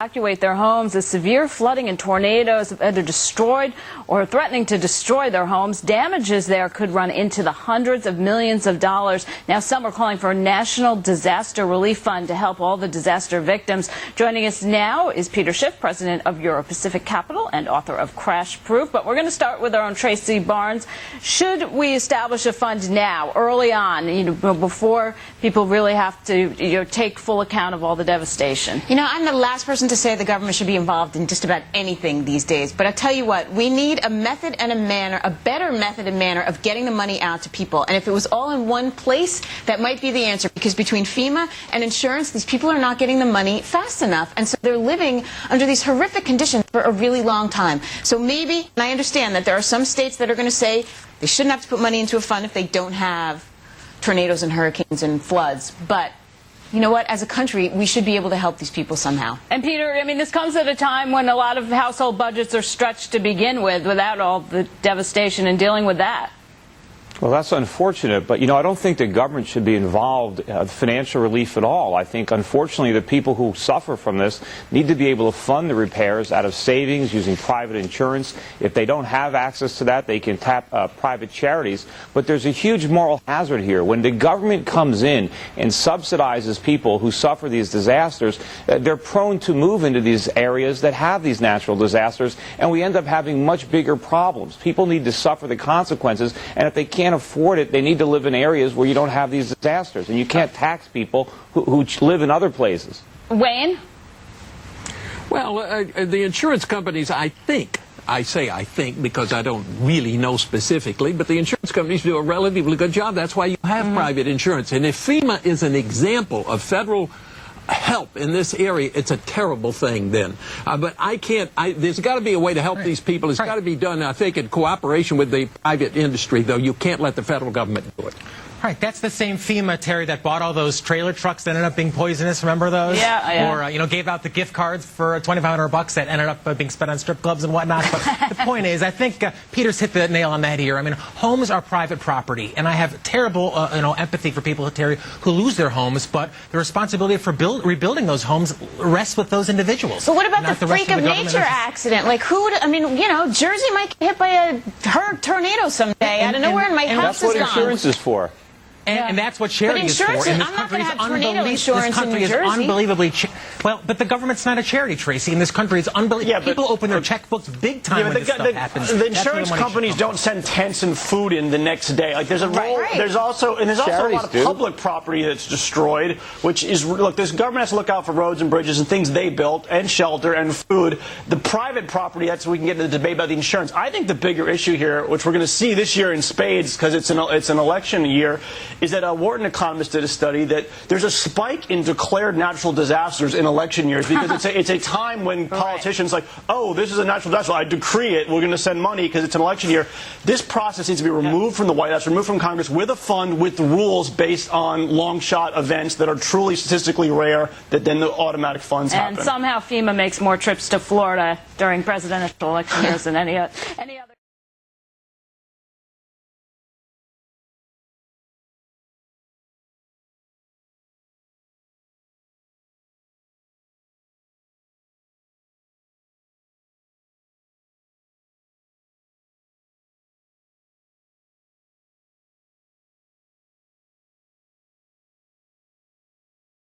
evacuate their homes as severe flooding and tornadoes have either destroyed or threatening to destroy their homes. Damages there could run into the hundreds of millions of dollars. Now some are calling for a national disaster relief fund to help all the disaster victims. Joining us now is Peter Schiff, president of Euro Pacific Capital and author of Crash Proof. But we're going to start with our own Tracy Barnes. Should we establish a fund now, early on, before people really have to take full account of all the devastation? I'm the last person to say the government should be involved in just about anything these days. But I'll tell you what, we need a method and a manner, a better method and manner of getting the money out to people. And if it was all in one place, that might be the answer. Because between FEMA and insurance, these people are not getting the money fast enough. And so they're living under these horrific conditions for a really long time. So maybe, and I understand that there are some states that are going to say they shouldn't have to put money into a fund if they don't have tornadoes and hurricanes and floods. But you know what? As a country, we should be able to help these people somehow. And Peter, this comes at a time when a lot of household budgets are stretched to begin with, without all the devastation and dealing with that. Well, that's unfortunate, but I don't think the government should be involved in financial relief at all. I think, unfortunately, the people who suffer from this need to be able to fund the repairs out of savings using private insurance. If they don't have access to that, they can tap private charities. But there's a huge moral hazard here. When the government comes in and subsidizes people who suffer these disasters, they're prone to move into these areas that have these natural disasters, and we end up having much bigger problems. People need to suffer the consequences, and if they can't afford it, they need to live in areas where you don't have these disasters, and you can't tax people who live in other places. Wayne? Well, the insurance companies, I say I think because I don't really know specifically, but the insurance companies do a relatively good job. That's why you have private insurance. And if FEMA is an example of federal help in this area, it's a terrible thing then. But there's got to be a way to help these people. It's got to be done, I think, in cooperation with the private industry, though. You can't let the federal government do it. Right, that's the same FEMA, Terry, that bought all those trailer trucks that ended up being poisonous. Remember those? Yeah. Or, gave out the gift cards for $2,500 that ended up being spent on strip clubs and whatnot. But the point is, I think Peter's hit the nail on the head here. Homes are private property, and I have terrible, empathy for people, Terry, who lose their homes. But the responsibility for rebuilding those homes rests with those individuals. But what about the freak of nature accident? Like, who would, Jersey might get hit by a tornado someday out of nowhere, and my house is gone. That's what insurance is for. And that's what charity is for. I'm not going to have tornado insurance in New Jersey. Unbelievably but the government's not a charity, Tracy. In this country, it's unbelievable. Yeah, people open their checkbooks big time when this stuff happens. The insurance companies don't send tents and food in the next day. Like, there's a role. There's also a lot of public property that's destroyed, which is, look, this government has to look out for roads and bridges and things they built, and shelter and food. The private property, that's we can get into the debate about the insurance. I think the bigger issue here, which we're going to see this year in spades because it's an election year, is that a Wharton economist did a study that there's a spike in declared natural disasters in election years because it's a time when politicians like, oh, this is a natural disaster, I decree it, we're going to send money because it's an election year. This process needs to be removed from the White House, removed from Congress, with a fund with rules based on long shot events that are truly statistically rare, that then the automatic funds happen. And somehow FEMA makes more trips to Florida during presidential election years than any other.